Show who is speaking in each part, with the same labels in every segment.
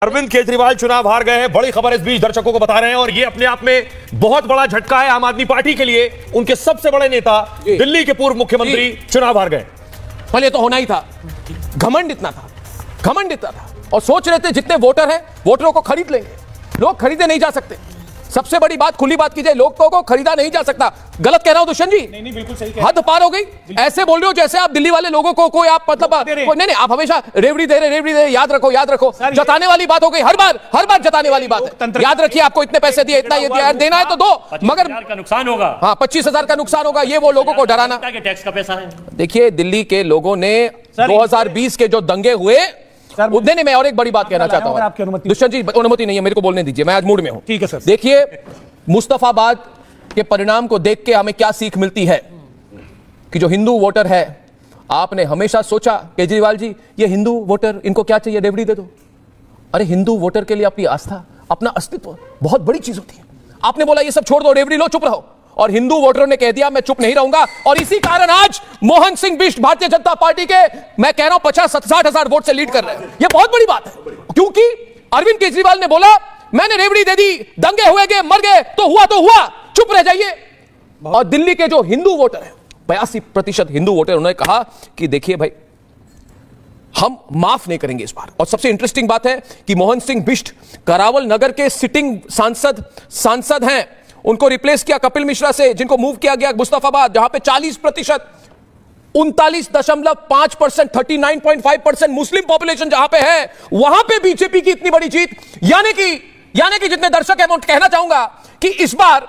Speaker 1: अरविंद केजरीवाल चुनाव हार गए हैं। बड़ी खबर इस बीच दर्शकों को बता रहे हैं और ये अपने आप में बहुत बड़ा झटका है आम आदमी पार्टी के लिए। उनके सबसे बड़े नेता दिल्ली के पूर्व मुख्यमंत्री चुनाव हार गए।
Speaker 2: पहले ये तो होना ही था। घमंड इतना था और सोच रहे थे जितने वोटर हैं वोटरों को खरीद लेंगे। लोग खरीदे नहीं जा सकते। सबसे बड़ी बात, खुली बात की जाए, लोगों को खरीदा नहीं जा सकता। गलत कह रहा हूं दुष्यंत जी?
Speaker 3: नहीं बिल्कुल सही कह रहे हैं।
Speaker 2: हद पार हो गई। ऐसे बोल रहे हो जैसे आप दिल्ली वाले लोगों को कोई आप मतलब नहीं, आप हमेशा रेवड़ी दे रहे। याद रखो। जताने वाली बात हो गई। हर बार जताने वाली बात है। याद रखिए, आपको इतने पैसे दिए, इतना ये दिया, देना है तो दो, मगर
Speaker 4: का नुकसान होगा।
Speaker 2: हाँ, 25,000 का नुकसान होगा। ये वो लोगों को डराना।
Speaker 4: टैक्स का पैसा है।
Speaker 2: देखिए, दिल्ली के लोगों ने 2020 के जो दंगे हुए, नहीं, मैं और एक बड़ी बात कहना चाहता हूं। दुष्यंत जी, अनुमति नहीं है, मेरे को बोलने दीजिए, मैं आज मूड में हूं।
Speaker 3: ठीक है सर।
Speaker 2: देखिए, मुस्तफाबाद के परिणाम को देख के हमें क्या सीख मिलती है कि जो हिंदू वोटर है, आपने हमेशा सोचा केजरीवाल जी ये हिंदू वोटर, इनको क्या चाहिए, रेवड़ी दे दो। अरे हिंदू वोटर के लिए अपनी आस्था, अपना अस्तित्व बहुत बड़ी चीज होती है। आपने बोला ये सब छोड़ दो, रेवड़ी लो, चुप रहो, और हिंदू वोटरों ने कह दिया मैं चुप नहीं रहूंगा। और इसी कारण आज मोहन सिंह बिष्ट भारतीय जनता पार्टी के, मैं कह रहा हूं, 50-60 हजार वोट से लीड कर रहे हैं। यह बहुत बड़ी बात है, क्योंकि अरविंद केजरीवाल ने बोला मैंने रेवड़ी दे दी, दंगे हुए गए, मर गए, तो हुआ, चुप रह जाइए। और दिल्ली के जो हिंदू वोटर है, 82% हिंदू वोटर, उन्होंने कहा कि देखिए भाई, हम माफ नहीं करेंगे इस बार। और सबसे इंटरेस्टिंग बात है कि मोहन सिंह बिष्ट करावल नगर के सिटिंग सांसद हैं। उनको रिप्लेस किया कपिल मिश्रा से, जिनको मूव किया गया मुस्तफाबाद, जहां पे 40%, 39.5%, 39.5% मुस्लिम पॉपुलेशन जहां पे है, वहां पे बीजेपी की इतनी बड़ी जीत। यानी कि जितने दर्शक हैं, मैं कहना चाहूंगा कि इस बार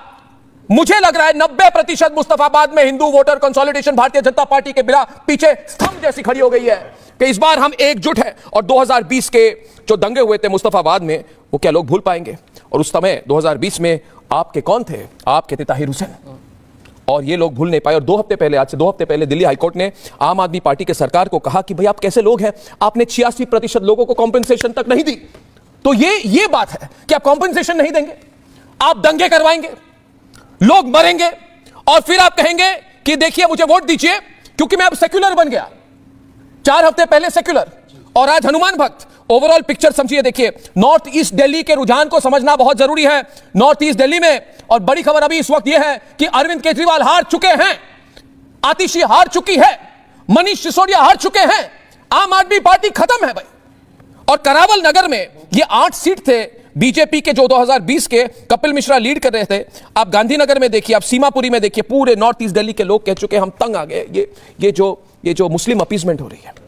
Speaker 2: मुझे लग रहा है 90% मुस्तफाबाद में Hindu voter consolidation Bharatiya Janata party के बिना पीछे स्तंभ जैसी खड़ी हो गई है कि इस बार हम एकजुट हैं। और 2020 के जो दंगे हुए थे मुस्तफाबाद में, वो क्या लोग भूल पाएंगे? और उस समय 2020 में आपके कौन थे? आपके थे ताहिर हुसैन, और ये लोग भूल नहीं पाए। और 2 हफ्ते पहले, आज से 2 हफ्ते पहले, दिल्ली हाईकोर्ट ने आम आदमी पार्टी के सरकार को कहा कि भाई आप कैसे लोग हैं, आपने 86% लोगों को कॉम्पेंसेशन तक नहीं दी। तो ये बात है कि आप कॉम्पेंसेशन नहीं देंगे, आप दंगे करवाएंगे, लोग मरेंगे, और फिर आप कहेंगे कि देखिए मुझे वोट दीजिए क्योंकि मैं अब सेक्युलर बन गया। 4 हफ्ते पहले सेक्युलर और आज हनुमान भक्त। ओवरऑल पिक्चर समझिए। देखिए, नॉर्थ ईस्ट दिल्ली के रुझान को समझना बहुत जरूरी है। नॉर्थ ईस्ट दिल्ली में, और बड़ी खबर अभी इस वक्त यह है कि अरविंद केजरीवाल हार चुके हैं, आतिशी हार चुकी है, मनीष सिसोदिया हार चुके हैं, आम आदमी पार्टी खत्म है भाई। और करावल नगर में ये 8 सीट थे बीजेपी के, जो 2020 के कपिल मिश्रा लीड कर रहे थे। आप गांधीनगर में देखिए, आप सीमापुरी में देखिए, पूरे नॉर्थ ईस्ट दिल्ली के लोग कह चुके हैं हम तंग आ गए। ये जो मुस्लिम अपीसमेंट हो रही है,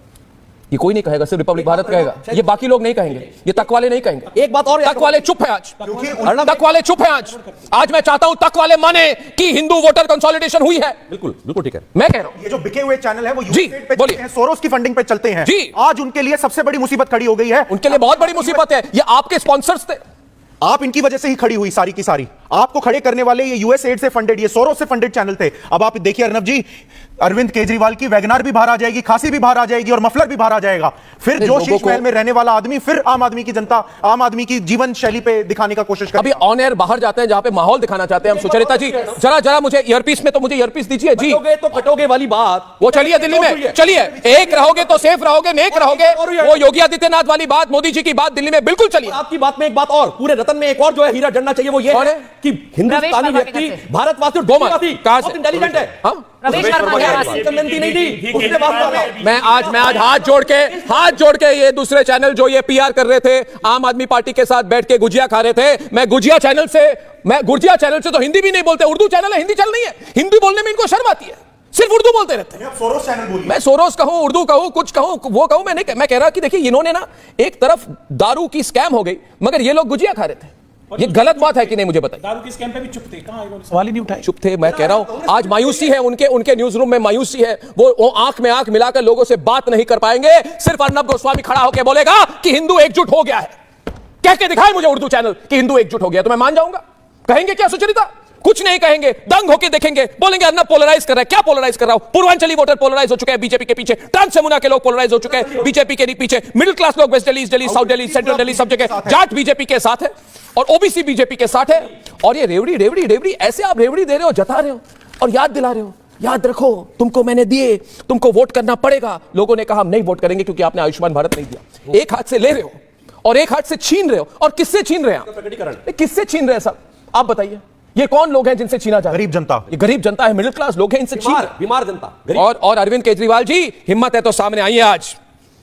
Speaker 2: ये कोई नहीं कहेगा, सिर्फ रिपब्लिक भारत कहेगा। ये बाकी लोग नहीं कहेंगे, ये तक वाले नहीं कहेंगे। एक बात और, तक वाले चुप है आज, तक वाले चुप है आज मैं चाहता हूं तक वाले माने कि हिंदू वोटर कंसोलिडेशन हुई है।
Speaker 4: बिल्कुल ठीक है।
Speaker 2: मैं कह रहा हूं
Speaker 3: ये जो बिके हुए चैनल है वो
Speaker 2: जी,
Speaker 3: पे चलते हैं, सोरोस की फंडिंग पे चलते हैं
Speaker 2: जी।
Speaker 3: आज उनके लिए सबसे बड़ी मुसीबत खड़ी हो गई है।
Speaker 2: उनके लिए बहुत बड़ी मुसीबत है। ये आपके स्पॉन्सर्स थे,
Speaker 3: आप इनकी वजह से ही खड़ी हुई सारी की सारी। आपको खड़े करने वाले ये यूएस एड से फंडेड, ये सोरोस से फंडेड चैनल थे। अब आप देखिए अर्नब जी, अरविंद केजरीवाल की वैगनार भी बाहर आ जाएगी, खांसी भी बाहर आ जाएगी, और मफलर भी बाहर आ जाएगा। फिर जो शीश महल में रहने वाला आदमी फिर आम आदमी की जनता, आम आदमी की जीवन शैली पे दिखाने का कोशिश
Speaker 2: अभी ऑन एयर बाहर जाते हैं जहां पे माहौल दिखाना चाहते हैं हम। सुचरिता जी, जरा मुझे ईयरपीस में, तो मुझे ईयरपीस दीजिए जी।
Speaker 4: तो कटोगे वाली बात
Speaker 2: वो चलिए दिल्ली में, चलिए एक रहोगे तो सेफ रहोगे, नेक रहोगे। वो योगी आदित्यनाथ वाली बात, मोदी जी की बात दिल्ली में बिल्कुल चलिए।
Speaker 4: आपकी बात में एक बात और, पूरे रतन में एक और जो है हीरा जड़ना चाहिए, वो ये है कि हिंदुस्तानी व्यक्ति भारतवासी बहुत इंटेलिजेंट है।
Speaker 2: मैं आज हाथ जोड़ के ये दूसरे चैनल जो ये पीआर कर रहे थे, आम आदमी पार्टी के साथ बैठ के गुजिया खा रहे थे, मैं गुजिया चैनल से तो हिंदी भी नहीं बोलते, उर्दू चैनल है, हिंदी चैनल नहीं है। हिंदी बोलने में इनको शर्म आती है, सिर्फ उर्दू बोलते रहते हैं।
Speaker 3: सोरोस चैनल बोलिए।
Speaker 2: मैं सोरोस कहूं, उर्दू कहूं, कुछ कहूं, वो कहूं, मैं कह रहा कि देखिए इन्होंने ना, एक तरफ दारू की स्कैम हो गई, मगर ये लोग गुजिया खा रहे थे। ये गलत बात है कि नहीं, मुझे बताइए।
Speaker 3: दारू की स्कैम पे भी चुप थे, कहां सवाल ही नहीं उठाए।
Speaker 2: चुप थे, मैं कह रहा हूं आज मायूसी है, उनके न्यूज रूम में मायूसी है। वो आंख में आंख मिलाकर लोगों से बात नहीं कर पाएंगे। सिर्फ अर्नब गोस्वामी खड़ा होकर बोलेगा कि हिंदू एकजुट हो गया है, कह के दिखाए मुझे उर्दू चैनल कि हिंदू एकजुट हो गया, तो मैं मान जाऊंगा। कहेंगे क्या सुचरिता? कुछ नहीं कहेंगे, दंग होके देखेंगे, बोलेंगे अर्नब पोलराइज कर रहा है। क्या पोलराइज कर रहा हूं? पूर्वांचली वोटर पोलराइज हो चुके हैं बीजेपी के पीछे, ट्रांस यमुना के लोग पोलराइज हो चुके हैं बीजेपी के पीछे, मिडिल क्लास लोग west Delhi, south Delhi, central Delhi, सब जगह जाट बीजेपी के साथ है और ओबीसी बीजेपी के साथ है। और ये रेवड़ी ऐसे आप रेवड़ी दे रहे हो, जता रहे हो और याद दिला रहे हो, याद रखो तुमको मैंने दिए, तुमको वोट करना पड़ेगा। लोगों ने कहा हम नहीं वोट करेंगे क्योंकि आपने आयुष्मान भारत नहीं दिया। एक हाथ से ले रहे हो और एक हाथ से छीन रहे हो। और किससे छीन रहे हैं आप?
Speaker 4: प्रकटीकरण।
Speaker 2: किससे छीन रहे हैं सब? आप बताइए, ये कौन लोग हैं जिनसे छीना जा रहा है?
Speaker 3: गरीब जनता।
Speaker 2: ये गरीब जनता है, मिडिल क्लास लोग हैं, इनसे छीन रहे हैं।
Speaker 4: बीमार जनता, गरीब।
Speaker 2: और अरविंद केजरीवाल जी, हिम्मत है तो सामने आइए, आज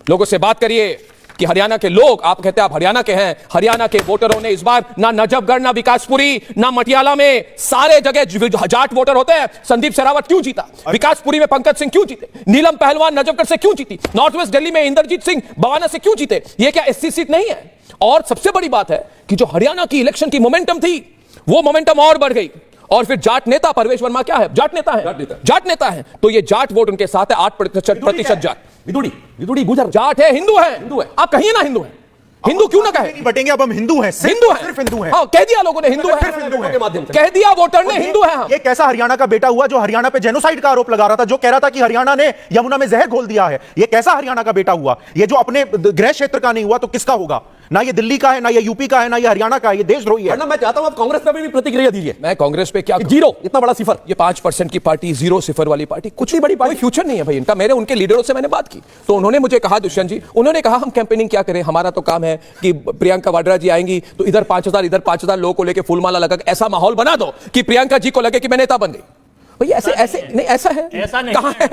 Speaker 2: लोगों से बात करिए कि हरियाणा के लोग, आप कहते हैं आप हरियाणा के हैं, हरियाणा के वोटरों ने इस बार ना नजफगढ़, ना विकासपुरी, ना मटियाला में, सारे जगह जाट वोटर होते हैं। संदीप शेरावत क्यों जीता? विकासपुरी में पंकज सिंह क्यों जीते? नीलम पहलवान नजफगढ़ से क्यों जीती? नॉर्थ वेस्ट दिल्ली में इंद्रजीत सिंह बवाना से क्यों जीते? ये क्या एससी सीट नहीं है? और सबसे बड़ी बात है कि जो हरियाणा की इलेक्शन की मोमेंटम थी, वो मोमेंटम और बढ़ गई। और फिर जाट नेता परवेश वर्मा क्या है? जाट नेता है, जाट नेता है। तो ये जाट वोट उनके साथ है, 8% जाट।
Speaker 4: विदुड़ी गुजर
Speaker 2: जाट है, हिंदू है, आप कहिए ना हिंदू है। हिंदू क्यों ना कहे?
Speaker 3: नहीं बटेंगे, अब हम हिंदू हैं,
Speaker 2: हिंदू है,
Speaker 3: सिर्फ हिंदू हैं।
Speaker 2: हाँ, कह दिया लोगों ने हिंदू है,
Speaker 3: सिर्फ हिंदू हैं।
Speaker 4: के माध्यम से
Speaker 2: कह दिया वोटर ने हिंदू है हम।
Speaker 3: ये कैसा हरियाणा का बेटा हुआ जो हरियाणा पे जेनोसाइड का आरोप लगा रहा था, जो कह रहा था कि हरियाणा ने यमुना में जहर घोल दिया है? ये कैसा हरियाणा का बेटा हुआ? ये जो अपने गृह क्षेत्र का नहीं हुआ तो किसका होगा? ना ये दिल्ली का है, ना ये यूपी का है, ना ये हरियाणा का है, ये देशद्रोही है।
Speaker 4: मैं चाहता हूं आप कांग्रेस पे भी प्रतिक्रिया दीजिए।
Speaker 2: मैं कांग्रेस पे क्या करूं?
Speaker 4: जीरो, इतना बड़ा सिफर।
Speaker 2: ये 5% की पार्टी, 0 सिफर वाली पार्टी, कुछ नहीं बड़ी पार्टी, फ्यूचर नहीं है भाई इनका। मेरे उनके लीडरों से मैंने बात की तो उन्होंने मुझे कहा, दुष्यंत जी, उन्होंने कहा हम कैंपेनिंग क्या करें, हमारा तो काम है कि प्रियंका वाड्रा जी आएंगी तो इधर 5,000 इधर 5,000 लोगों को लेकर फूलमाला लगा के ऐसा माहौल बना दो कि प्रियंका जी को लगे कि मैं नेता बन गई। भाई ऐसे नहीं, ऐसा है?
Speaker 5: ऐसा नहीं,
Speaker 2: कहां है?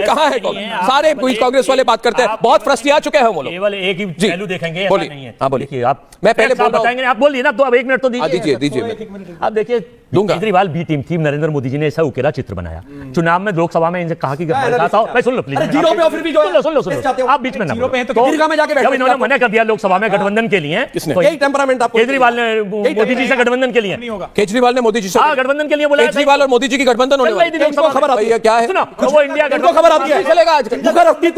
Speaker 2: कहां है? सारे कांग्रेस वाले बात करते हैं, बहुत फ्रस्ट्रेट आ चुके हैं वो लोग।
Speaker 5: केवल एक ही पहलू देखेंगे, ऐसा नहीं है।
Speaker 2: हाँ, बोलिए।
Speaker 5: देखिए आप,
Speaker 2: मैं पहले बोल रहा हूं।
Speaker 5: बताएंगे, आप बोलिए ना, तो अब 1 मिनट तो दीजिए।
Speaker 2: दीजिए।
Speaker 5: आप देखिए,
Speaker 2: दूंगा।
Speaker 5: केजरीवाल बी टीम थी, नरेंद्र मोदी जी ने ऐसा उकेला चित्र बनाया। चुनाव में लोकसभा में इनसे कहा कि मैं सुन लो प्लीज,
Speaker 4: जीरो पे फिर भी जो
Speaker 5: सुन लो आप बीच में ना बोलो।
Speaker 4: तो दीर्घा में जाके
Speaker 5: जब इन्होंने मना कर दिया लोकसभा में गठबंधन के लिए, तो
Speaker 4: यही टेम्परामेंट आपको
Speaker 5: केजरीवाल ने मोदी जी से गठबंधन के लिए,
Speaker 2: केजरीवाल ने मोदी जी से
Speaker 5: गठबंधन के लिए बोला,
Speaker 2: केजरीवाल और मोदी जी की गठबंधन होने वाली है।
Speaker 4: खबर आती है
Speaker 2: क्या है?
Speaker 5: सुनो, वो इंडिया
Speaker 4: इनको खबर आती है,
Speaker 2: चलेगा आज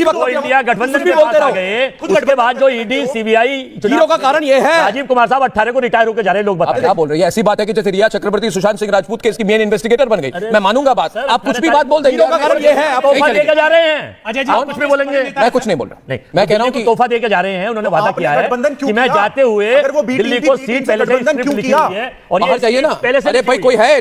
Speaker 5: वो इंडिया गठबंधन के पास आ गए। उसके बाद जो ईडी सीबीआई
Speaker 4: जीरो का कारण ये है,
Speaker 5: राजीव कुमार साहब 18 को रिटायर होकर जा रहे, लोग बता रहे
Speaker 2: क्या बोल रहे हैं? ऐसी बात है कि जैसे रिया चक्रवर्ती सुशांत सिंह राजपूत केस की मेन इन्वेस्टिगेटर बन गई। मैं मानूंगा बात, आप कुछ भी बात बोल देंगे।
Speaker 4: का कारण ये है, आप
Speaker 5: तोहफा देकर जा रहे हैं। आप कुछ भी बोलेंगे,
Speaker 2: मैं कुछ नहीं बोल रहा।
Speaker 5: नहीं,
Speaker 2: मैं कह रहा हूं कि
Speaker 5: तोहफा देकर जा रहे हैं। उन्होंने वादा
Speaker 3: आपने
Speaker 5: किया है
Speaker 3: गठबंधन क्यों
Speaker 5: कि मैं
Speaker 3: किया?
Speaker 5: जाते हुए
Speaker 3: अगर वो बी टीम
Speaker 5: दिल्ली
Speaker 3: थी,
Speaker 5: को
Speaker 3: बी टीम
Speaker 5: सीट
Speaker 3: से
Speaker 5: पहले से
Speaker 3: गठबंधन
Speaker 5: स्क्रिप्ट
Speaker 3: क्यों
Speaker 5: लिखी
Speaker 3: किया?
Speaker 5: हुई है और
Speaker 2: बाहर
Speaker 5: ये
Speaker 2: जाइए ना।
Speaker 5: पहले से
Speaker 2: अरे भाई कोई है